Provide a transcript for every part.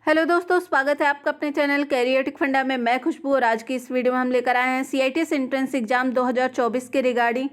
Hello दोस्तों, स्वागत है आपका अपने चैनल कैरियटिक फंडा में। मैं खुशबू और आज की इस वीडियो में हम लेकर आए हैं CITS एंट्रेंस एग्जाम 2024 के रिगार्डिंग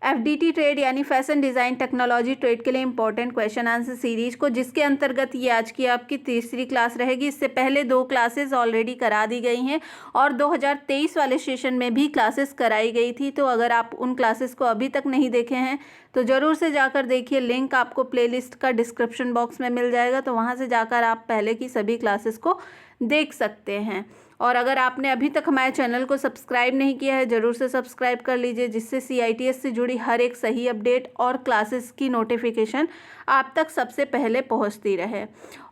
FDT ट्रेड यानी फैशन डिज़ाइन टेक्नोलॉजी ट्रेड के लिए इंपॉर्टेंट क्वेश्चन आंसर सीरीज को, जिसके अंतर्गत ये आज की आपकी तीसरी क्लास रहेगी। इससे पहले 2 क्लासेस ऑलरेडी करा दी गई हैं और 2023 वाले सेशन में भी क्लासेस कराई गई थी। तो अगर आप उन क्लासेस को अभी तक नहीं देखे हैं तो ज़रूर से जाकर देखिए। लिंक आपको प्लेलिस्ट का डिस्क्रिप्शन बॉक्स में मिल जाएगा, तो वहाँ से जाकर आप पहले की सभी क्लासेस को देख सकते हैं। और अगर आपने अभी तक हमारे चैनल को सब्सक्राइब नहीं किया है, ज़रूर से सब्सक्राइब कर लीजिए, जिससे CITS से जुड़ी हर एक सही अपडेट और क्लासेस की नोटिफिकेशन आप तक सबसे पहले पहुंचती रहे।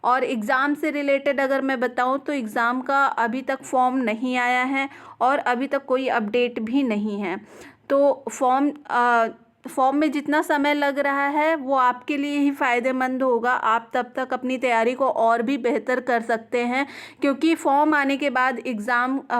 और एग्ज़ाम से रिलेटेड अगर मैं बताऊं तो एग्ज़ाम का अभी तक फॉर्म नहीं आया है और अभी तक कोई अपडेट भी नहीं है। तो फॉर्म में जितना समय लग रहा है वो आपके लिए ही फ़ायदेमंद होगा। आप तब तक अपनी तैयारी को और भी बेहतर कर सकते हैं, क्योंकि फॉर्म आने के बाद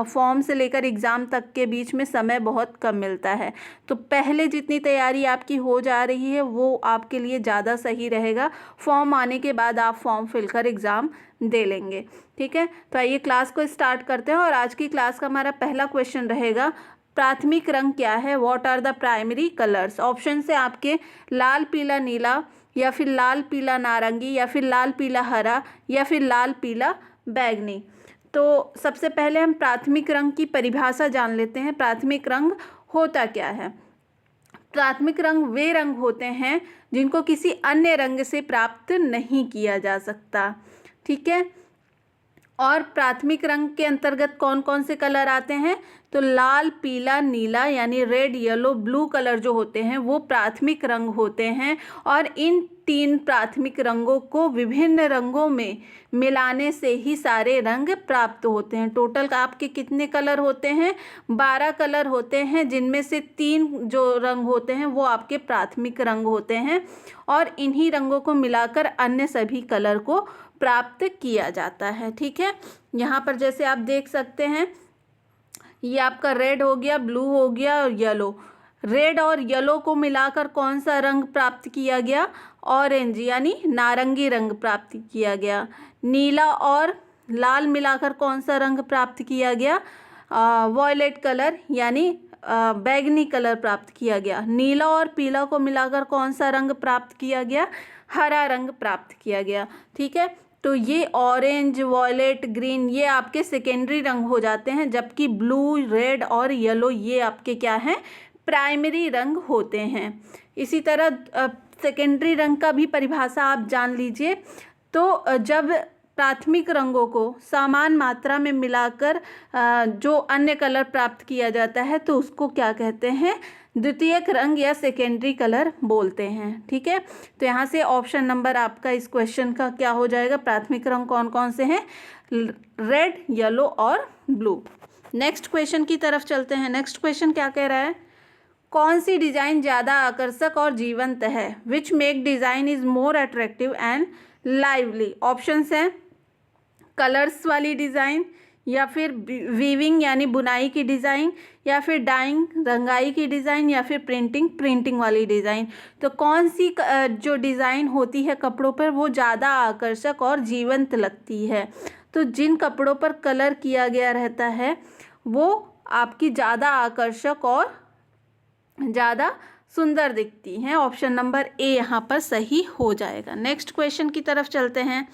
फॉर्म से लेकर एग्ज़ाम तक के बीच में समय बहुत कम मिलता है। तो पहले जितनी तैयारी आपकी हो जा रही है वो आपके लिए ज़्यादा सही रहेगा। फॉर्म आने के बाद आप फॉर्म फिल कर एग्ज़ाम दे लेंगे। ठीक है, तो आइए क्लास को स्टार्ट करते हैं। और आज की क्लास का हमारा पहला क्वेश्चन रहेगा, प्राथमिक रंग क्या है? What are the primary colours? Option से आपके लाल पीला नीला, या फिर लाल पीला नारंगी, या फिर लाल पीला हरा, या फिर लाल पीला बैगनी। तो सबसे पहले हम प्राथमिक रंग की परिभाषा जान लेते हैं। प्राथमिक रंग होता क्या है? प्राथमिक रंग वे रंग होते हैं जिनको किसी अन्य रंग से प्राप्त नहीं किया जा सकता। ठीक है, और प्राथमिक रंग के अंतर्गत कौन कौन से कलर आते हैं? तो लाल पीला नीला यानी रेड येलो ब्लू कलर जो होते हैं वो प्राथमिक रंग होते हैं। और इन 3 प्राथमिक रंगों को विभिन्न रंगों में मिलाने से ही सारे रंग प्राप्त होते हैं। टोटल आपके कितने कलर होते हैं? 12 कलर होते हैं, जिनमें से 3 जो रंग होते हैं वो आपके प्राथमिक रंग होते हैं और इन्हीं रंगों को मिलाकर अन्य सभी कलर को प्राप्त किया जाता है। ठीक है, यहाँ पर जैसे आप देख सकते हैं, ये आपका रेड हो गया, ब्लू हो गया और येलो। रेड और येलो को मिलाकर कौन सा रंग प्राप्त किया गया? ऑरेंज यानी नारंगी रंग प्राप्त किया गया। नीला और लाल मिलाकर कौन सा रंग प्राप्त किया गया? वॉयलेट कलर यानी बैगनी कलर प्राप्त किया गया। नीला और पीला को मिलाकर कौन सा रंग प्राप्त किया गया? हरा रंग प्राप्त किया गया। ठीक है, तो ये ऑरेंज वॉयलेट ग्रीन ये आपके सेकेंडरी रंग हो जाते हैं, जबकि ब्लू रेड और येलो ये आपके क्या हैं? प्राइमरी रंग होते हैं। इसी तरह सेकेंडरी रंग का भी परिभाषा आप जान लीजिए। तो जब प्राथमिक रंगों को समान मात्रा में मिलाकर जो अन्य कलर प्राप्त किया जाता है तो उसको क्या कहते हैं? द्वितीयक रंग या सेकेंडरी कलर बोलते हैं। ठीक है, तो यहाँ से ऑप्शन नंबर आपका इस क्वेश्चन का क्या हो जाएगा? प्राथमिक रंग कौन कौन से हैं? रेड येलो और ब्लू। नेक्स्ट क्वेश्चन की तरफ चलते हैं। नेक्स्ट क्वेश्चन क्या कह रहा है? कौन सी डिज़ाइन ज़्यादा आकर्षक और जीवंत है? Which make design is more attractive and lively? Options हैं कलर्स वाली डिज़ाइन, या फिर वीविंग यानी बुनाई की डिज़ाइन, या फिर डाइंग रंगाई की डिज़ाइन, या फिर प्रिंटिंग वाली डिज़ाइन। तो कौन सी जो डिज़ाइन होती है कपड़ों पर वो ज़्यादा आकर्षक और जीवंत लगती है? तो जिन कपड़ों पर कलर किया गया रहता है वो आपकी ज़्यादा आकर्षक और ज़्यादा सुंदर दिखती हैं। ऑप्शन नंबर ए यहाँ पर सही हो जाएगा। नेक्स्ट क्वेश्चन की तरफ चलते हैं।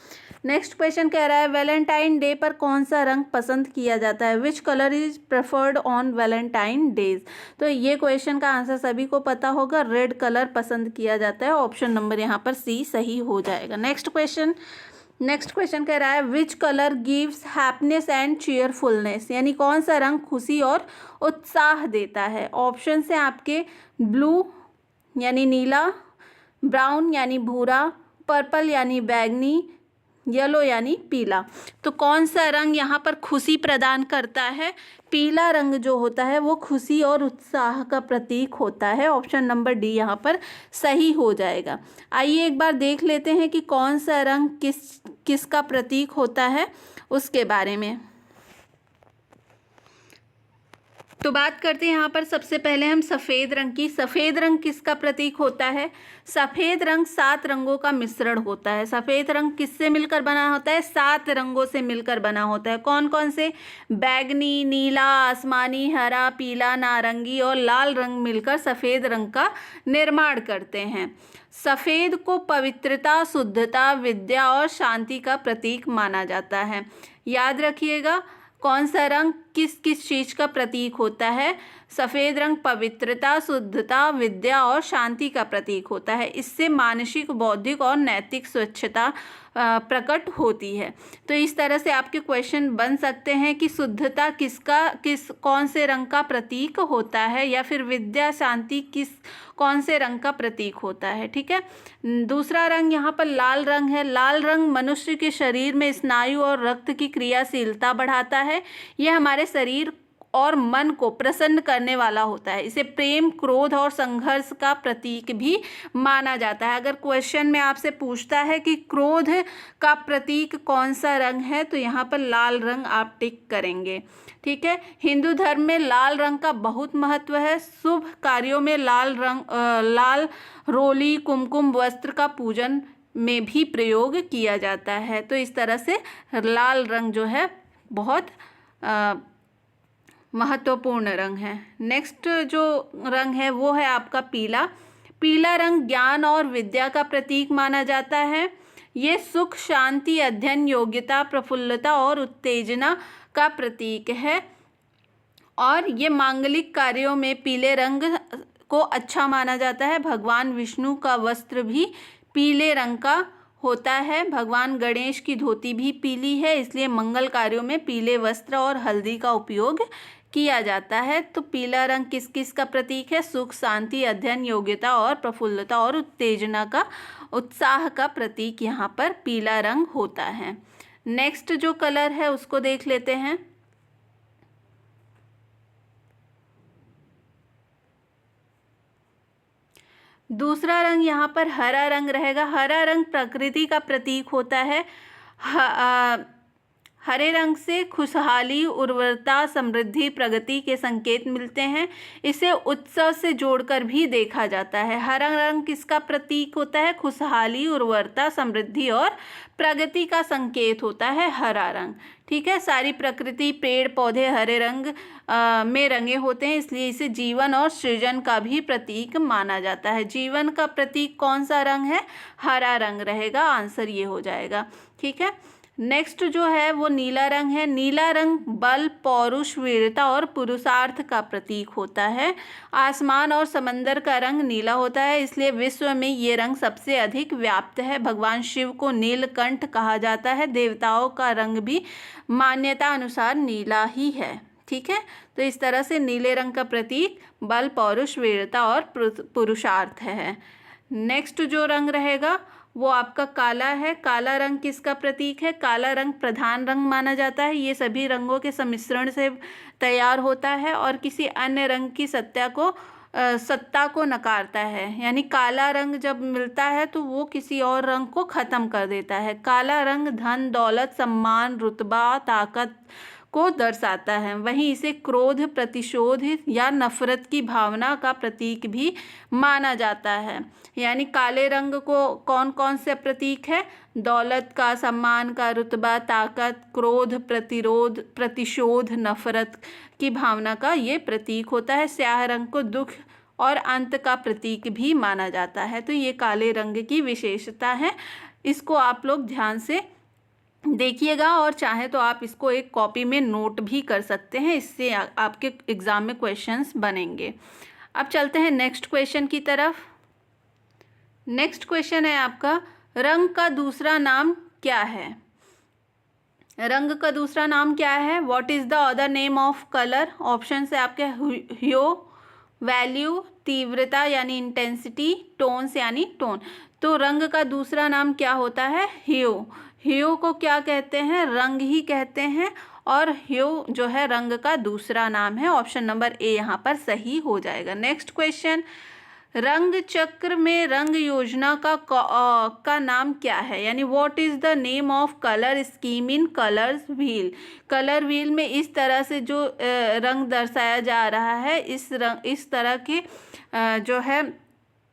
नेक्स्ट क्वेश्चन कह रहा है, वैलेंटाइन डे पर कौन सा रंग पसंद किया जाता है? Which colour is preferred on Valentine days? तो ये क्वेश्चन का आंसर सभी को पता होगा, रेड कलर पसंद किया जाता है। ऑप्शन नंबर यहाँ पर सी सही हो जाएगा। नेक्स्ट क्वेश्चन कह रहा है, which colour gives happiness and cheerfulness? यानी कौन सा रंग खुशी और उत्साह देता है? ऑप्शन से आपके ब्लू यानी नीला, ब्राउन यानी भूरा, पर्पल यानी बैगनी, येलो यानी पीला। तो कौन सा रंग यहाँ पर खुशी प्रदान करता है? पीला रंग जो होता है वो खुशी और उत्साह का प्रतीक होता है। ऑप्शन नंबर डी यहाँ पर सही हो जाएगा। आइए एक बार देख लेते हैं कि कौन सा रंग किसका प्रतीक होता है उसके बारे में। तो बात करते हैं यहाँ पर सबसे पहले हम सफ़ेद रंग की। सफ़ेद रंग किसका प्रतीक होता है? सफ़ेद रंग 7 रंगों का मिश्रण होता है। सफ़ेद रंग किससे मिलकर बना होता है? 7 रंगों से मिलकर बना होता है। कौन कौन से? बैगनी, नीला, आसमानी, हरा, पीला, नारंगी और लाल रंग मिलकर सफ़ेद रंग का निर्माण करते हैं। सफ़ेद को पवित्रता, शुद्धता, विद्या और शांति का प्रतीक माना जाता है। याद रखिएगा, कौन सा रंग किस किस चीज़ का प्रतीक होता है? सफ़ेद रंग पवित्रता, शुद्धता, विद्या और शांति का प्रतीक होता है। इससे मानसिक, बौद्धिक और नैतिक स्वच्छता प्रकट होती है। तो इस तरह से आपके क्वेश्चन बन सकते हैं कि शुद्धता कौन से रंग का प्रतीक होता है, या फिर विद्या, शांति कौन से रंग का प्रतीक होता है। ठीक है। दूसरा रंग यहाँ पर लाल रंग है। लाल रंग मनुष्य के शरीर में स्नायु और रक्त की क्रियाशीलता बढ़ाता है। यह हमारे शरीर और मन को प्रसन्न करने वाला होता है। इसे प्रेम, क्रोध और संघर्ष का प्रतीक भी माना जाता है। अगर क्वेश्चन में आपसे पूछता है कि क्रोध का प्रतीक कौन सा रंग है, तो यहाँ पर लाल रंग आप टिक करेंगे। ठीक है। हिंदू धर्म में लाल रंग का बहुत महत्व है। शुभ कार्यों में लाल रोली, कुमकुम वस्त्र का पूजन में भी प्रयोग किया जाता है। तो इस तरह से लाल रंग जो है बहुत महत्वपूर्ण रंग है। नेक्स्ट जो रंग है वो है आपका पीला। पीला रंग ज्ञान और विद्या का प्रतीक माना जाता है। ये सुख, शांति, अध्ययन, योग्यता, प्रफुल्लता और उत्तेजना का प्रतीक है। और ये मांगलिक कार्यों में पीले रंग को अच्छा माना जाता है। भगवान विष्णु का वस्त्र भी पीले रंग का होता है। भगवान गणेश की धोती भी पीली है, इसलिए मंगल कार्यों में पीले वस्त्र और हल्दी का उपयोग किया जाता है। तो पीला रंग किस किस का प्रतीक है? सुख, शांति, अध्ययन, योग्यता और प्रफुल्लता और उत्तेजना का, उत्साह का प्रतीक यहाँ पर पीला रंग होता है। नेक्स्ट जो कलर है उसको देख लेते हैं। दूसरा रंग यहाँ पर हरा रंग रहेगा। हरा रंग प्रकृति का प्रतीक होता है। हरे रंग से खुशहाली, उर्वरता, समृद्धि, प्रगति के संकेत मिलते हैं। इसे उत्सव से जोड़कर भी देखा जाता है। हरा रंग किसका प्रतीक होता है? खुशहाली, उर्वरता, समृद्धि और प्रगति का संकेत होता है हरा रंग। ठीक है। सारी प्रकृति, पेड़ पौधे हरे रंग में रंगे होते हैं, इसलिए इसे जीवन और सृजन का भी प्रतीक माना जाता है। जीवन का प्रतीक कौन सा रंग है? हरा रंग रहेगा। आंसर ये हो जाएगा। ठीक है। नेक्स्ट जो है वो नीला रंग है। नीला रंग बल, पौरुष, वीरता और पुरुषार्थ का प्रतीक होता है। आसमान और समंदर का रंग नीला होता है, इसलिए विश्व में ये रंग सबसे अधिक व्याप्त है। भगवान शिव को नीलकंठ कहा जाता है। देवताओं का रंग भी मान्यता अनुसार नीला ही है। ठीक है। तो इस तरह से नीले रंग का प्रतीक बल, पौरुष, वीरता और पुरुषार्थ है। नेक्स्ट जो रंग रहेगा वो आपका काला है। काला रंग किसका प्रतीक है? काला रंग प्रधान रंग माना जाता है। ये सभी रंगों के सम्मिश्रण से तैयार होता है और किसी अन्य रंग की सत्ता को नकारता है। यानी काला रंग जब मिलता है तो वो किसी और रंग को ख़त्म कर देता है। काला रंग धन, दौलत, सम्मान, रुतबा, ताकत को दर्शाता है। वहीं इसे क्रोध, प्रतिशोध या नफरत की भावना का प्रतीक भी माना जाता है। यानी काले रंग को कौन कौन से प्रतीक है? दौलत का, सम्मान का, रुतबा, ताकत, क्रोध, प्रतिरोध, प्रतिशोध, नफरत की भावना का ये प्रतीक होता है। स्याह रंग को दुख और अंत का प्रतीक भी माना जाता है। तो ये काले रंग की विशेषता है। इसको आप लोग ध्यान से देखिएगा और चाहे तो आप इसको एक कॉपी में नोट भी कर सकते हैं। इससे आपके एग्ज़ाम में क्वेश्चंस बनेंगे। अब चलते हैं नेक्स्ट क्वेश्चन की तरफ। नेक्स्ट क्वेश्चन है आपका, रंग का दूसरा नाम क्या है? रंग का दूसरा नाम क्या है? What is the other name of colour? Option है आपके ह्यू, वैल्यू, तीव्रता यानी इंटेंसिटी, टोन्स यानी टोन। तो रंग का दूसरा नाम क्या होता है? ह्यू। ह्यू को क्या कहते हैं? रंग ही कहते हैं। और ह्यू जो है रंग का दूसरा नाम है। ऑप्शन नंबर ए यहाँ पर सही हो जाएगा। नेक्स्ट क्वेश्चन, रंग चक्र में रंग योजना का नाम क्या है, यानी what is the name of colour scheme in colours wheel. Colour wheel में इस तरह से जो रंग दर्शाया जा रहा है, इस तरह के जो है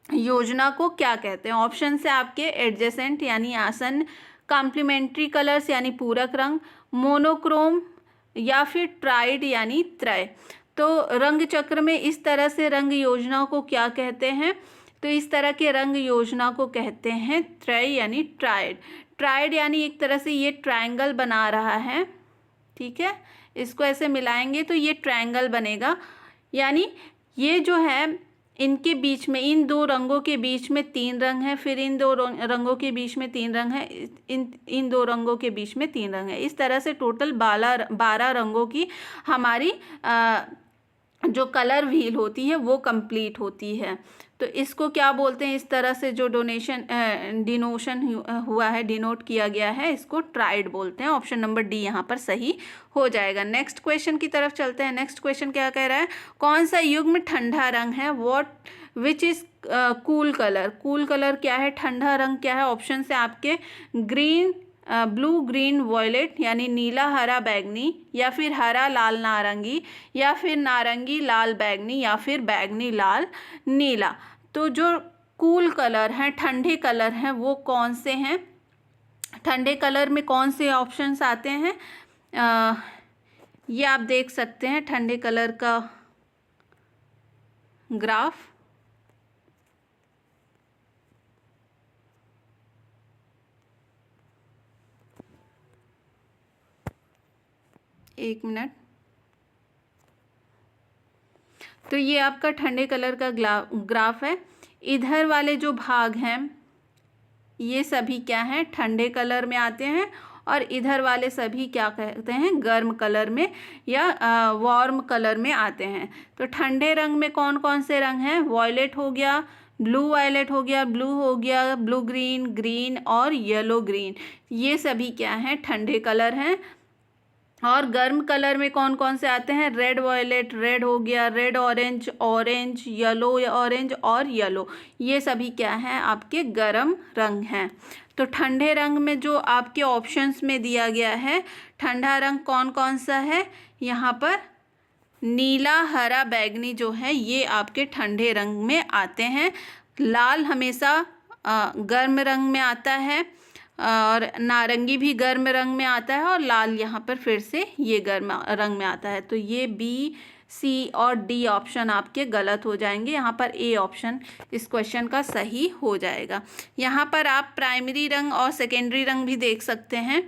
योजना को क्या कहते हैं। ऑप्शन से आपके एडजेसेंट यानी आसन, कॉम्प्लीमेंट्री कलर्स यानी पूरक रंग, मोनोक्रोम या फिर ट्राइड यानी त्रय। तो रंग चक्र में इस तरह से रंग योजना को क्या कहते हैं, तो इस तरह के रंग योजना को कहते हैं त्रय यानी ट्राइड। ट्राइड यानी एक तरह से ये ट्रायंगल बना रहा है, ठीक है, इसको ऐसे मिलाएंगे तो ये ट्रायंगल बनेगा, यानी ये जो है इनके बीच में, इन दो रंगों के बीच में 3 रंग हैं, फिर इन दो रंगों के बीच में 3 रंग हैं, इन दो रंगों के बीच में 3 रंग हैं। इस तरह से टोटल 12 रंगों की हमारी जो कलर व्हील होती है वो कंप्लीट होती है। तो इसको क्या बोलते हैं, इस तरह से जो डिनोशन हुआ है, डिनोट किया गया है, इसको ट्राइड बोलते हैं। ऑप्शन नंबर डी यहाँ पर सही हो जाएगा। नेक्स्ट क्वेश्चन की तरफ चलते हैं। नेक्स्ट क्वेश्चन क्या कह रहा है, कौन सा युग्म ठंडा रंग है, which is cool colour. Cool colour क्या है, ठंडा रंग क्या है। ऑप्शन से आपके ग्रीन, ब्लू ग्रीन वॉयलेट यानी नीला हरा बैगनी, या फिर हरा लाल नारंगी, या फिर नारंगी लाल बैगनी, या फिर बैगनी लाल नीला। तो जो कूल कलर हैं, ठंडे कलर हैं, वो कौन से हैं, ठंडे कलर में कौन से ऑप्शंस आते हैं, ये आप देख सकते हैं ठंडे कलर का ग्राफ। एक मिनट। तो ये आपका ठंडे कलर का ग्राफ है। इधर वाले जो भाग हैं ये सभी क्या हैं, ठंडे कलर में आते हैं, और इधर वाले सभी क्या कहते हैं, गर्म कलर में या वार्म कलर में आते हैं। तो ठंडे रंग में कौन कौन से रंग हैं, वॉयलेट हो गया, ब्लू वायलेट हो गया, ब्लू हो गया, ब्लू ग्रीन, ग्रीन और येलो ग्रीन, ये सभी क्या हैं, ठंडे कलर हैं। और गर्म कलर में कौन कौन से आते हैं, रेड वॉयलेट, रेड हो गया, red orange, orange, yellow orange और येलो, ये सभी क्या हैं, आपके गर्म रंग हैं। तो ठंडे रंग में जो आपके ऑप्शंस में दिया गया है, ठंडा रंग कौन कौन सा है, यहाँ पर नीला हरा बैगनी जो है ये आपके ठंडे रंग में आते हैं। लाल हमेशा गर्म रंग में आता है, और नारंगी भी गर्म रंग में आता है, और लाल यहाँ पर फिर से ये गर्म रंग में आता है। तो ये बी, सी और डी ऑप्शन आपके गलत हो जाएंगे। यहाँ पर ए ऑप्शन इस क्वेश्चन का सही हो जाएगा। यहाँ पर आप प्राइमरी रंग और सेकेंडरी रंग भी देख सकते हैं।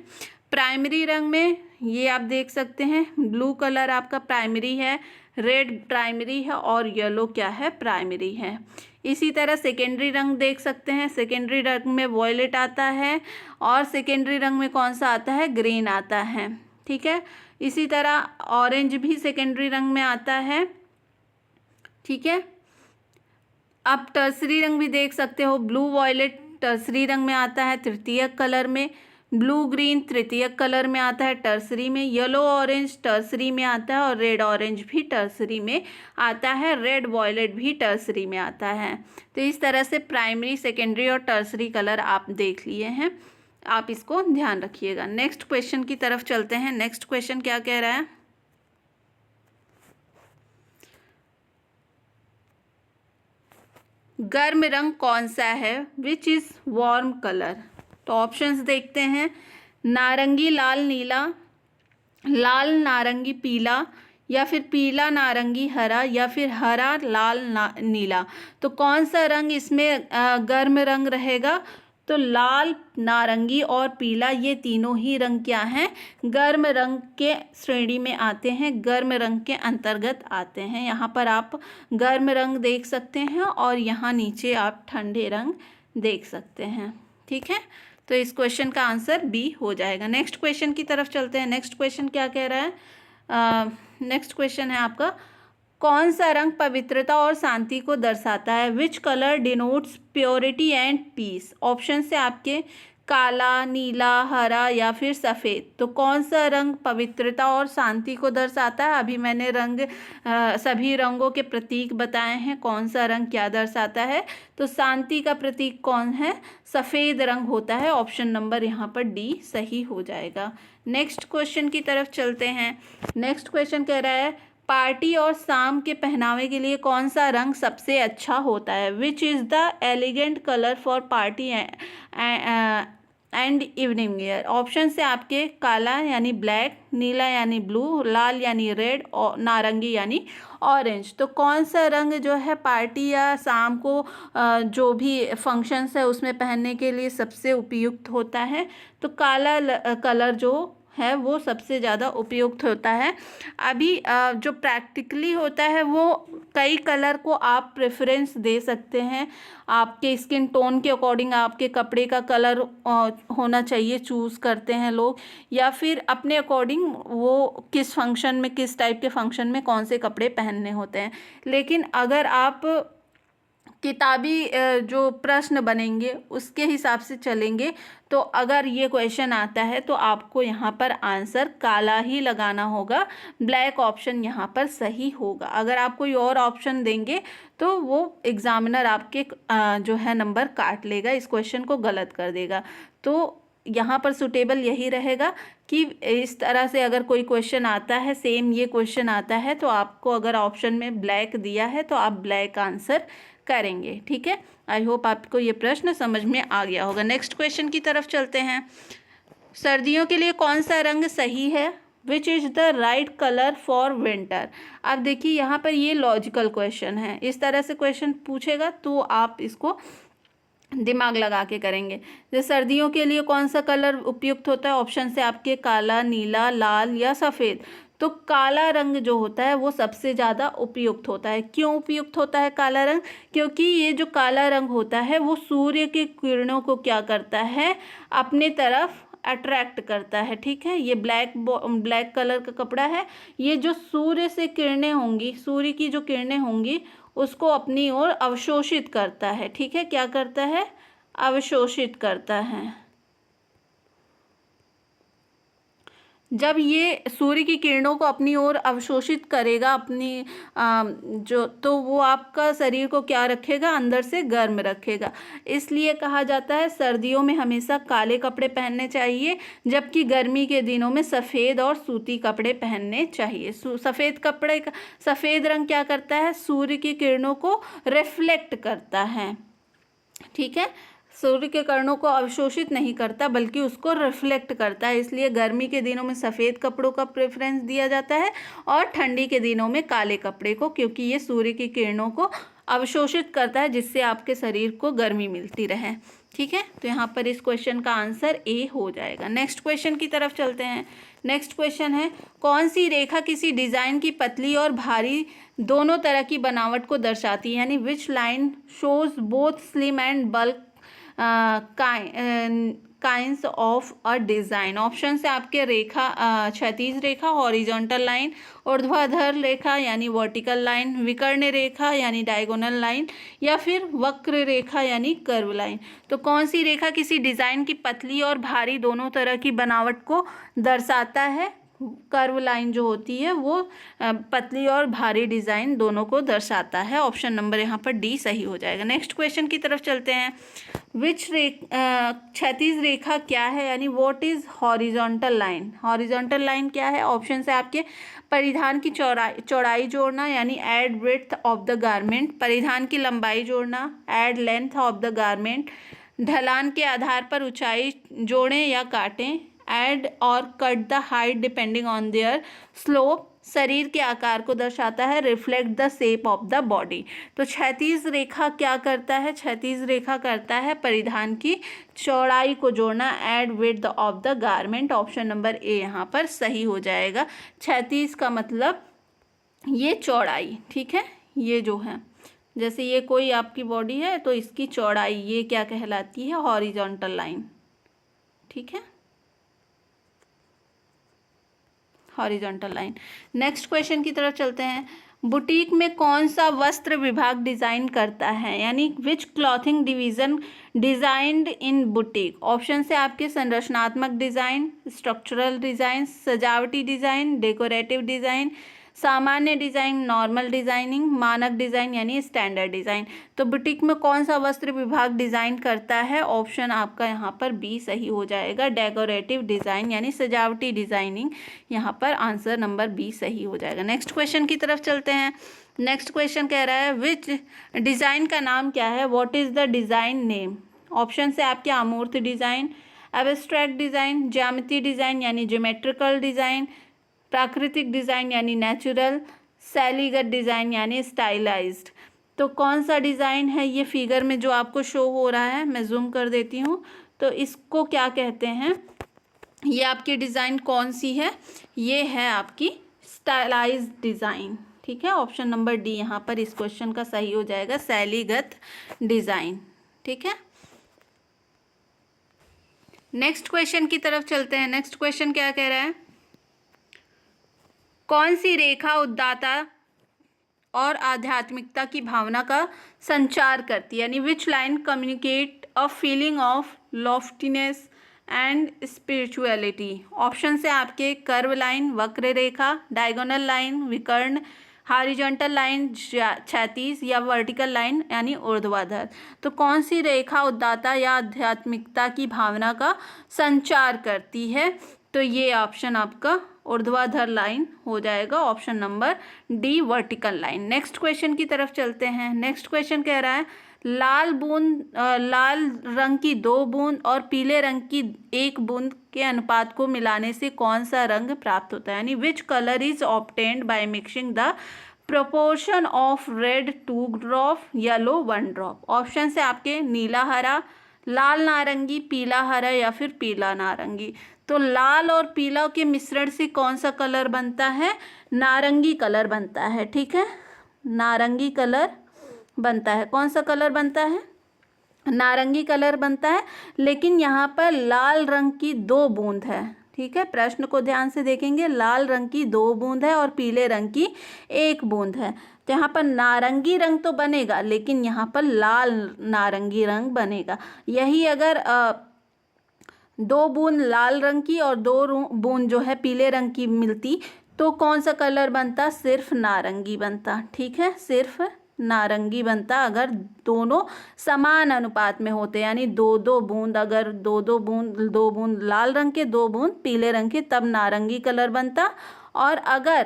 प्राइमरी रंग में ये आप देख सकते हैं, ब्लू कलर आपका प्राइमरी है, रेड प्राइमरी है, और येलो क्या है, प्राइमरी है। इसी तरह सेकेंडरी रंग देख सकते हैं, सेकेंडरी रंग में वॉयलेट आता है, और सेकेंडरी रंग में कौन सा आता है, ग्रीन आता है, ठीक है। इसी तरह ऑरेंज भी सेकेंडरी रंग में आता है, ठीक है। आप टर्सरी रंग भी देख सकते हो, ब्लू वॉयलेट टर्सरी रंग में आता है तृतीयक कलर में, ब्लू ग्रीन तृतीयक कलर में आता है टर्सरी में, येलो ऑरेंज टर्सरी में आता है, और रेड ऑरेंज भी टर्सरी में आता है, रेड वॉयलेट भी टर्सरी में आता है। तो इस तरह से प्राइमरी, सेकेंडरी और टर्सरी कलर आप देख लिए हैं, आप इसको ध्यान रखिएगा। नेक्स्ट क्वेश्चन की तरफ चलते हैं। नेक्स्ट क्वेश्चन क्या कह रहा है, गर्म रंग कौन सा है, विच इज वार्म कलर। तो ऑप्शंस देखते हैं, नारंगी लाल नीला, लाल नारंगी पीला, या फिर पीला नारंगी हरा, या फिर हरा लाल नीला। तो कौन सा रंग इसमें गर्म रंग रहेगा, तो लाल, नारंगी और पीला ये तीनों ही रंग क्या हैं, गर्म रंग के श्रेणी में आते हैं, गर्म रंग के अंतर्गत आते हैं। यहाँ पर आप गर्म रंग देख सकते हैं, और यहाँ नीचे आप ठंडे रंग देख सकते हैं, ठीक है। तो इस क्वेश्चन का आंसर बी हो जाएगा। नेक्स्ट क्वेश्चन की तरफ चलते हैं। नेक्स्ट क्वेश्चन क्या कह रहा है, नेक्स्ट क्वेश्चन है आपका, कौन सा रंग पवित्रता और शांति को दर्शाता है, which colour denotes purity and peace. Option से आपके काला, नीला, हरा या फिर सफ़ेद। तो कौन सा रंग पवित्रता और शांति को दर्शाता है? अभी मैंने सभी रंगों के प्रतीक बताए हैं, कौन सा रंग क्या दर्शाता है। तो शांति का प्रतीक कौन है? सफ़ेद रंग होता है। ऑप्शन नंबर यहाँ पर डी सही हो जाएगा। नेक्स्ट क्वेश्चन की तरफ चलते हैं। नेक्स्ट क्वेश्चन कह रहा है पार्टी और शाम के पहनावे के लिए कौन सा रंग सबसे अच्छा होता है? Which is the elegant colour for party and evening wear. Option से आपके काला यानी ब्लैक, नीला यानी ब्लू, लाल यानी रेड और नारंगी यानी ऑरेंज। तो कौन सा रंग जो है पार्टी या शाम को जो भी फंक्शंस है उसमें पहनने के लिए सबसे उपयुक्त होता है? तो काला कलर जो है वो सबसे ज़्यादा उपयुक्त होता है। अभी जो प्रैक्टिकली होता है वो कई कलर को आप प्रेफरेंस दे सकते हैं, आपके स्किन टोन के अकॉर्डिंग आपके कपड़े का कलर होना चाहिए, चूज़ करते हैं लोग, या फिर अपने अकॉर्डिंग वो किस फंक्शन में, किस टाइप के फंक्शन में कौन से कपड़े पहनने होते हैं। लेकिन अगर आप किताबी जो प्रश्न बनेंगे उसके हिसाब से चलेंगे तो अगर ये क्वेश्चन आता है तो आपको यहाँ पर आंसर काला ही लगाना होगा, ब्लैक ऑप्शन यहाँ पर सही होगा। अगर आप कोई और ऑप्शन देंगे तो वो एग्जामिनर आपके जो है नंबर काट लेगा, इस क्वेश्चन को गलत कर देगा। तो यहाँ पर सुटेबल यही रहेगा कि इस तरह से अगर कोई क्वेश्चन आता है, सेम ये क्वेश्चन आता है, तो आपको अगर ऑप्शन में ब्लैक दिया है तो आप ब्लैक आंसर करेंगे। ठीक है, आई होप आपको ये प्रश्न समझ में आ गया होगा। नेक्स्ट क्वेश्चन की तरफ चलते हैं। सर्दियों के लिए कौन सा रंग सही है? Which is the right colour for winter. अब देखिए यहाँ पर ये लॉजिकल क्वेश्चन है, इस तरह से क्वेश्चन पूछेगा तो आप इसको दिमाग लगा के करेंगे। जैसे सर्दियों के लिए कौन सा कलर उपयुक्त होता है? ऑप्शन से आपके काला, नीला, लाल या सफ़ेद। तो काला रंग जो होता है वो सबसे ज़्यादा उपयुक्त होता है। क्यों उपयुक्त होता है काला रंग? क्योंकि ये जो काला रंग होता है वो सूर्य के किरणों को क्या करता है, अपने तरफ अट्रैक्ट करता है। ठीक है, ये ब्लैक कलर का कपड़ा है, ये जो सूर्य से किरणें होंगी, सूर्य की जो किरणें होंगी उसको अपनी ओर अवशोषित करता है। ठीक है, क्या करता है? अवशोषित करता है। जब ये सूर्य की किरणों को अपनी ओर अवशोषित करेगा अपनी तो वो आपका शरीर को क्या रखेगा, अंदर से गर्म रखेगा। इसलिए कहा जाता है सर्दियों में हमेशा काले कपड़े पहनने चाहिए, जबकि गर्मी के दिनों में सफ़ेद और सूती कपड़े पहनने चाहिए। सफ़ेद रंग क्या करता है? सूर्य की किरणों को रिफ्लेक्ट करता है। ठीक है, सूर्य के किरणों को अवशोषित नहीं करता बल्कि उसको रिफ्लेक्ट करता है। इसलिए गर्मी के दिनों में सफ़ेद कपड़ों का प्रेफरेंस दिया जाता है और ठंडी के दिनों में काले कपड़े को, क्योंकि ये सूर्य की किरणों को अवशोषित करता है जिससे आपके शरीर को गर्मी मिलती रहे। ठीक है, तो यहाँ पर इस क्वेश्चन का आंसर ए हो जाएगा। नेक्स्ट क्वेश्चन की तरफ चलते हैं। नेक्स्ट क्वेश्चन है कौन सी रेखा किसी डिज़ाइन की पतली और भारी दोनों तरह की बनावट को दर्शाती है? यानी which line shows both slim and bulk kinds of a design. Option से आपके रेखा क्षैतिज रेखा, हॉरिजॉन्टल लाइन, ऊर्ध्वाधर रेखा यानी वर्टिकल लाइन, विकर्ण रेखा यानी डायगोनल लाइन, या फिर वक्र रेखा यानी कर्व लाइन। तो कौन सी रेखा किसी डिज़ाइन की पतली और भारी दोनों तरह की बनावट को दर्शाता है? कर्व लाइन जो होती है वो पतली और भारी डिज़ाइन दोनों को दर्शाता है। ऑप्शन नंबर यहाँ पर डी सही हो जाएगा। नेक्स्ट क्वेश्चन की तरफ चलते हैं। क्षैतिज रेखा क्या है? यानी what is horizontal line. Horizontal line क्या है? ऑप्शन से आपके परिधान की चौड़ाई जोड़ना यानी add breadth of the garment, परिधान की लंबाई जोड़ना add length of the garment, ढलान के आधार पर ऊंचाई जोड़ें या काटें, एड और cut the height depending on their slope, शरीर के आकार को दर्शाता है, reflect the shape of the body. तो क्षैतिज रेखा क्या करता है? क्षैतिज रेखा करता है परिधान की चौड़ाई को जोड़ना, add width of the garment. Option number A यहाँ पर सही हो जाएगा। क्षैतिज का मतलब ये चौड़ाई। ठीक है, ये जो है जैसे ये कोई आपकी बॉडी है तो इसकी चौड़ाई ये क्या कहलाती है? Horizontal line. ठीक है, हॉरिजॉन्टल लाइन। नेक्स्ट क्वेश्चन की तरफ चलते हैं। बुटीक में कौन सा वस्त्र विभाग डिज़ाइन करता है, यानी which clothing division designed in boutique. Option से आपके संरचनात्मक डिज़ाइन, स्ट्रक्चरल डिज़ाइन, सजावटी डिज़ाइन, डेकोरेटिव डिज़ाइन, सामान्य डिज़ाइन, नॉर्मल डिज़ाइनिंग, मानक डिज़ाइन यानी स्टैंडर्ड डिज़ाइन। तो बुटीक में कौन सा वस्त्र विभाग डिज़ाइन करता है, ऑप्शन आपका यहाँ पर बी सही हो जाएगा, डेकोरेटिव डिज़ाइन यानी सजावटी डिज़ाइनिंग। यहाँ पर आंसर नंबर बी सही हो जाएगा। नेक्स्ट क्वेश्चन की तरफ चलते हैं। नेक्स्ट क्वेश्चन कह रहा है विच डिज़ाइन का नाम क्या है, what is the design name. Option से आपके अमूर्त डिज़ाइन, एब्स्ट्रैक्ट डिज़ाइन, ज्यामिति डिज़ाइन यानी ज्योमेट्रिकल डिज़ाइन, प्राकृतिक डिज़ाइन यानी नेचुरल, शैलीगत डिज़ाइन यानी स्टाइलाइज्ड। तो कौन सा डिज़ाइन है ये फिगर में जो आपको शो हो रहा है, मैं जूम कर देती हूँ, तो इसको क्या कहते हैं, ये आपकी डिज़ाइन कौन सी है, ये है आपकी स्टाइलाइज्ड डिज़ाइन। ठीक है, ऑप्शन नंबर डी यहाँ पर इस क्वेश्चन का सही हो जाएगा, शैलीगत डिज़ाइन। ठीक है, नेक्स्ट क्वेश्चन की तरफ चलते हैं। नेक्स्ट क्वेश्चन क्या कह रहा है, कौन सी रेखा उदात्तता और आध्यात्मिकता की भावना का संचार करती है, यानी which line communicate a feeling of लॉफ्टीनेस and spirituality. Option से आपके कर्व लाइन, वक्र रेखा, डायगोनल लाइन, विकर्ण, हॉरिजॉन्टल लाइन क्षैतिज, या वर्टिकल लाइन यानी ऊर्ध्वाधर। तो कौन सी रेखा उदात्तता या आध्यात्मिकता की भावना का संचार करती है, तो ये ऑप्शन आपका ऊर्ध्वाधर लाइन हो जाएगा, option number D vertical line. Next question की तरफ चलते हैं। नेक्स्ट क्वेश्चन कह रहा है लाल रंग की 2 बूंद और पीले रंग की 1 बूंद के अनुपात को मिलाने से कौन सा रंग प्राप्त होता है, यानी which colour is obtained by mixing the proportion of red 2 drop, yellow 1 drop. Option से आपके नीला हरा, लाल नारंगी, पीला हरा या फिर पीला नारंगी। तो लाल और पीला के मिश्रण से कौन सा कलर बनता है, नारंगी कलर बनता है। ठीक है, नारंगी कलर बनता है। कौन सा कलर बनता है, नारंगी कलर बनता है, लेकिन यहाँ पर लाल रंग की 2 बूंद है। ठीक है, प्रश्न को ध्यान से देखेंगे, लाल रंग की 2 बूंद है और पीले रंग की 1 बूंद है। तो यहाँ पर नारंगी रंग तो बनेगा, लेकिन यहाँ पर लाल नारंगी रंग बनेगा। यही अगर 2 बूंद लाल रंग की और 2 बूंद जो है पीले रंग की मिलती, तो कौन सा कलर बनता, सिर्फ नारंगी बनता। ठीक है, सिर्फ नारंगी बनता अगर दोनों समान अनुपात में होते, यानी 2-2 बूंद, अगर 2 बूंद लाल रंग के, 2 बूंद पीले रंग के, तब नारंगी कलर बनता। और अगर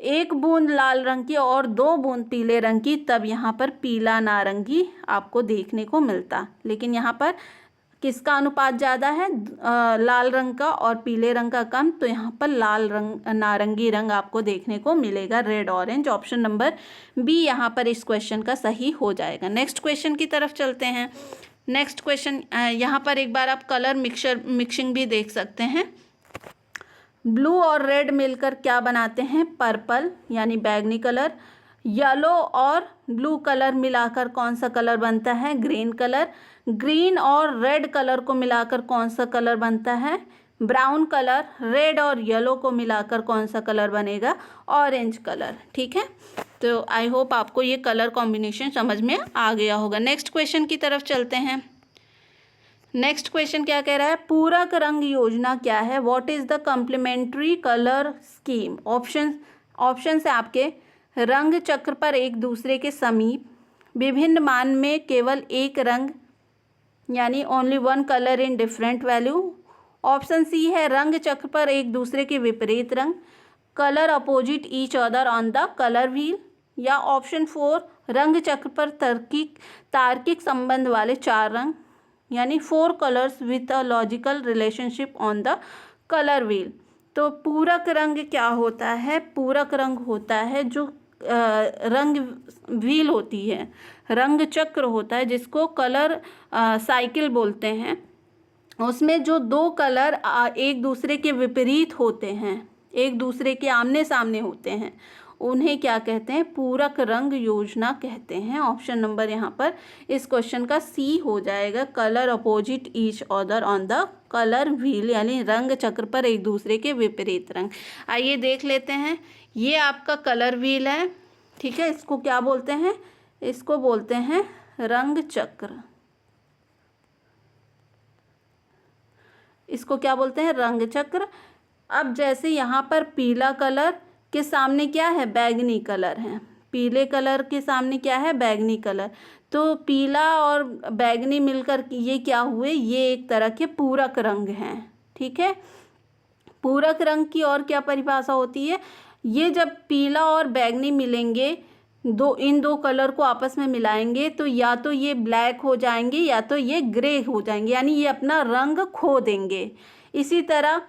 1 बूंद लाल रंग की और 2 बूंद पीले रंग की, तब यहाँ पर पीला नारंगी आपको देखने को मिलता। लेकिन यहाँ पर किसका अनुपात ज़्यादा है, लाल रंग का और पीले रंग का कम, तो यहाँ पर लाल रंग नारंगी रंग आपको देखने को मिलेगा, red orange. Option number B यहाँ पर इस क्वेश्चन का सही हो जाएगा। नेक्स्ट क्वेश्चन की तरफ चलते हैं। नेक्स्ट क्वेश्चन, यहाँ पर एक बार आप कलर मिक्सिंग भी देख सकते हैं। ब्लू और रेड मिलकर क्या बनाते हैं, पर्पल यानी बैगनी कलर। येलो और ब्लू कलर मिलाकर कौन सा कलर बनता है, ग्रीन कलर। ग्रीन और रेड कलर को मिलाकर कौन सा कलर बनता है, ब्राउन कलर। रेड और येलो को मिलाकर कौन सा कलर बनेगा, ऑरेंज कलर। ठीक है, तो आई होप आपको ये कलर कॉम्बिनेशन समझ में आ गया होगा। नेक्स्ट क्वेश्चन की तरफ चलते हैं। नेक्स्ट क्वेश्चन क्या कह रहा है, पूरक रंग योजना क्या है, what is the complementary colour scheme. Option से आपके रंग चक्र पर एक दूसरे के समीप, विभिन्न मान में केवल एक रंग यानी only 1 colour in different value. Option C है रंग चक्र पर एक दूसरे के विपरीत रंग, colour opposite each other on the colour wheel, या ऑप्शन 4 रंग चक्र पर तार्किक संबंध वाले 4 रंग यानी 4 colours with a logical relationship on the colour wheel. तो पूरक रंग क्या होता है, पूरक रंग होता है जो रंग व्हील होती है, रंग चक्र होता है जिसको कलर साइकिल बोलते हैं, उसमें जो 2 कलर एक दूसरे के विपरीत होते हैं, एक दूसरे के आमने सामने होते हैं, उन्हें क्या कहते हैं, पूरक रंग योजना कहते हैं। ऑप्शन नंबर यहाँ पर इस क्वेश्चन का सी हो जाएगा, colour opposite each other on the colour wheel, यानी रंग चक्र पर एक दूसरे के विपरीत रंग। आइए देख लेते हैं, ये आपका कलर व्हील है, ठीक है, इसको क्या बोलते हैं? इसको बोलते हैं रंग चक्र। इसको क्या बोलते हैं? रंग चक्र। अब जैसे यहाँ पर पीला कलर के सामने क्या है? बैगनी कलर है। पीले कलर के सामने क्या है? बैगनी कलर। तो पीला और बैगनी मिलकर ये क्या हुए? ये एक तरह के पूरक रंग हैं। ठीक है, पूरक रंग की और क्या परिभाषा होती है? ये जब पीला और बैगनी मिलेंगे, इन दो कलर को आपस में मिलाएंगे तो या तो ये ब्लैक हो जाएंगे या तो ये ग्रे हो जाएंगे, यानी ये अपना रंग खो देंगे। इसी तरह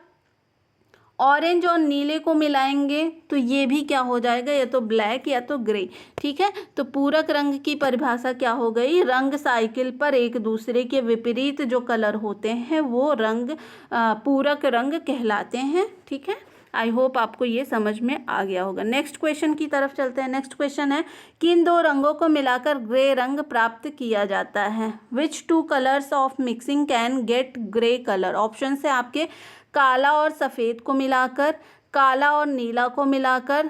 ऑरेंज और नीले को मिलाएंगे तो ये भी क्या हो जाएगा? या तो ब्लैक या तो ग्रे। ठीक है, तो पूरक रंग की परिभाषा क्या हो गई? रंग साइकिल पर एक दूसरे के विपरीत जो कलर होते हैं वो रंग पूरक रंग कहलाते हैं। ठीक है, आई होप आपको ये समझ में आ गया होगा। नेक्स्ट क्वेश्चन की तरफ चलते हैं। नेक्स्ट क्वेश्चन है, किन दो रंगों को मिलाकर ग्रे रंग प्राप्त किया जाता है? Which two colours of mixing can get grey colour? Option है आपके काला और सफ़ेद को मिलाकर, काला और नीला को मिलाकर,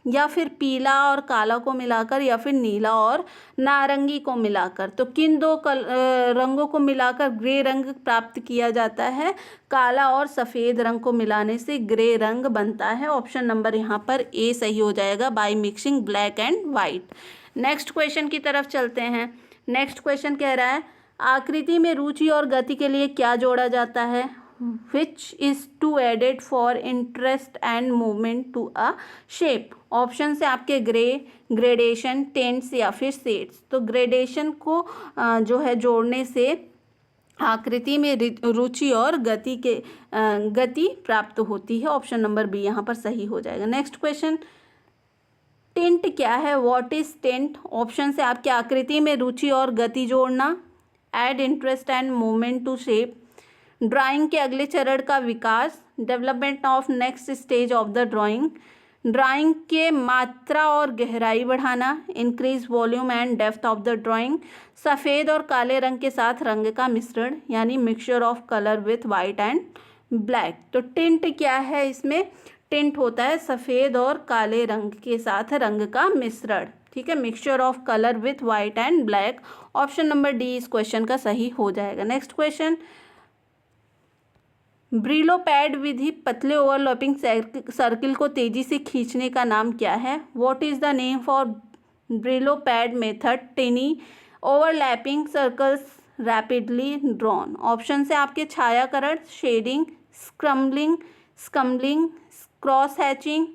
या फिर पीला और काला को मिलाकर, या फिर नीला और नारंगी को मिलाकर। तो किन दो रंगों को मिलाकर ग्रे रंग प्राप्त किया जाता है? काला और सफ़ेद रंग को मिलाने से ग्रे रंग बनता है। ऑप्शन नंबर यहाँ पर ए सही हो जाएगा, by mixing black and white. Next question की तरफ चलते हैं। नेक्स्ट क्वेश्चन कह रहा है, आकृति में रुचि और गति के लिए क्या जोड़ा जाता है? Which is to added for interest and movement to a shape? Option से आपके ग्रे, ग्रेडेशन, टेंट्स या फिर सेट्स। तो ग्रेडेशन को जो है जोड़ने से आकृति में रुचि और गति प्राप्त होती है। ऑप्शन नंबर बी यहाँ पर सही हो जाएगा। नेक्स्ट क्वेश्चन, टेंट क्या है? What is tent? ऑप्शन से आपके आकृति में रुचि और गति जोड़ना, add interest and movement to shape, drawing के अगले चरण का विकास, development of next stage of the drawing, drawing के मात्रा और गहराई बढ़ाना, increase volume and depth of the drawing, सफ़ेद और काले रंग के साथ रंग का मिश्रण, यानी mixture of colour with white and black. तो टिंट क्या है? इसमें टिंट होता है सफ़ेद और काले रंग के साथ रंग का मिश्रण। ठीक है, mixture of colour with white and black. Option number D इस क्वेश्चन का सही हो जाएगा। नेक्स्ट क्वेश्चन, ब्रिलो पैड विधि पतले ओवरलैपिंग सर्किल को तेजी से खींचने का नाम क्या है? What is the name for brillo pad method? Tiny overlapping circles rapidly drawn. Option से आपके छायाकरण, शेडिंग, स्कम्बलिंग, क्रॉस हैचिंग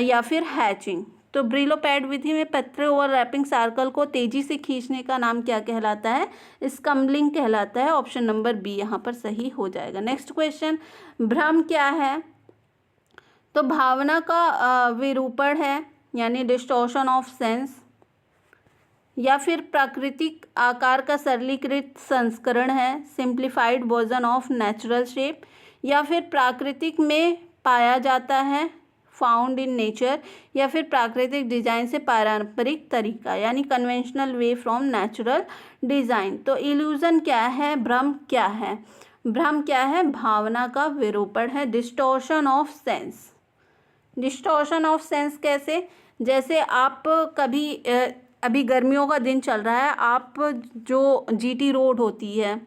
या फिर हैचिंग। तो ब्रिलो पैड विधि में पतले ओवरलैपिंग सर्कल को तेजी से खींचने का नाम क्या कहलाता है? स्कम्बलिंग कहलाता है। ऑप्शन नंबर बी यहाँ पर सही हो जाएगा। नेक्स्ट क्वेश्चन, भ्रम क्या है? तो भावना का विरूपण है, यानी डिस्टॉर्शन ऑफ सेंस, या फिर प्राकृतिक आकार का सरलीकृत संस्करण है, simplified version of natural shape, या फिर प्राकृतिक में पाया जाता है, फाउंड इन नेचर, या फिर प्राकृतिक डिजाइन से पारंपरिक तरीका, यानी conventional way from natural design. तो इल्यूजन क्या है? भ्रम क्या है? भ्रम क्या है? भावना का विरूपण है, distortion of sense. Distortion of sense कैसे? जैसे आप कभी अभी गर्मियों का दिन चल रहा है, आप जो जीटी रोड होती है,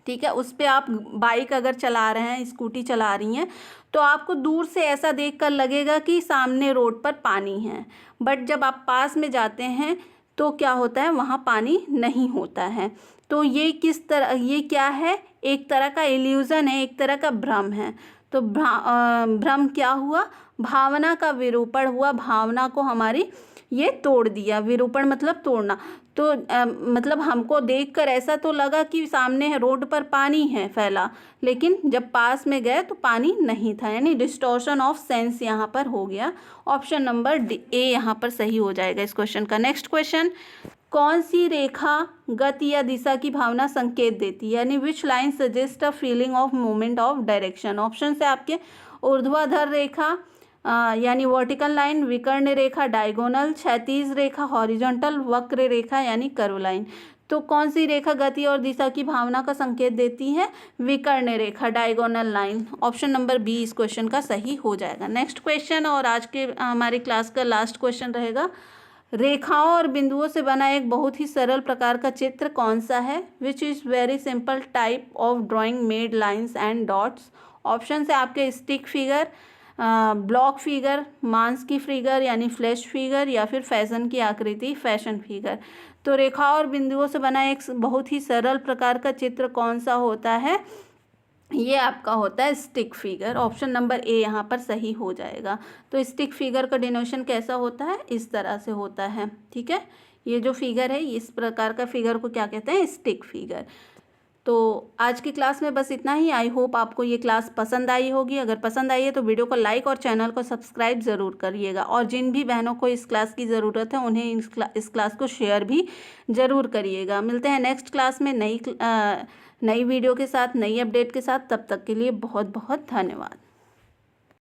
ठीक है, उस पर आप बाइक अगर चला रहे हैं, स्कूटी चला रही हैं, तो आपको दूर से ऐसा देखकर लगेगा कि सामने रोड पर पानी है, बट जब आप पास में जाते हैं तो क्या होता है? वहाँ पानी नहीं होता है। तो ये किस तरह, ये क्या है? एक तरह का इल्यूज़न है, एक तरह का भ्रम है। तो भ्रम क्या हुआ? भावना का विरूपण हुआ, भावना को हमारी ये तोड़ दिया। विरूपण मतलब तोड़ना। तो मतलब हमको देखकर ऐसा तो लगा कि सामने रोड पर पानी है फैला, लेकिन जब पास में गए तो पानी नहीं था, यानी डिस्टॉर्शन ऑफ सेंस यहाँ पर हो गया। ऑप्शन नंबर ए यहाँ पर सही हो जाएगा इस क्वेश्चन का। नेक्स्ट क्वेश्चन, कौन सी रेखा गति या दिशा की भावना संकेत देती है? यानी which line suggest a feeling of movement of direction. Option से आपके ऊर्ध्वाधर रेखा यानी वर्टिकल लाइन, विकर्ण रेखा डायगोनल, क्षैतिज रेखा हॉरिजॉन्टल, वक्र रेखा यानी कर्व लाइन। तो कौन सी रेखा गति और दिशा की भावना का संकेत देती है? विकर्ण रेखा, diagonal line. Option number B इस क्वेश्चन का सही हो जाएगा। नेक्स्ट क्वेश्चन और आज के हमारी क्लास का लास्ट क्वेश्चन रहेगा, रेखाओं और बिंदुओं से बना एक बहुत ही सरल प्रकार का चित्र कौन सा है? Which is very simple type of drawing made lines and dots. Option है आपके स्टिक फिगर, ब्लॉक फिगर, मांस की फिगर यानी फ्लैश फिगर, या फिर फैशन की आकृति फैशन फिगर। तो रेखा और बिंदुओं से बना एक बहुत ही सरल प्रकार का चित्र कौन सा होता है? ये आपका होता है stick figure. Option number A यहाँ पर सही हो जाएगा। तो स्टिक फिगर का डिनोशन कैसा होता है? इस तरह से होता है, ठीक है। ये जो फिगर है इस प्रकार का फिगर को क्या कहते हैं? Stick figure. तो आज की क्लास में बस इतना ही। आई होप आपको ये क्लास पसंद आई होगी। अगर पसंद आई है तो वीडियो को लाइक और चैनल को सब्सक्राइब ज़रूर करिएगा, और जिन भी बहनों को इस क्लास की ज़रूरत है उन्हें इस क्लास को शेयर भी ज़रूर करिएगा। मिलते हैं नेक्स्ट क्लास में नई वीडियो के साथ, नई अपडेट के साथ। तब तक के लिए बहुत बहुत धन्यवाद।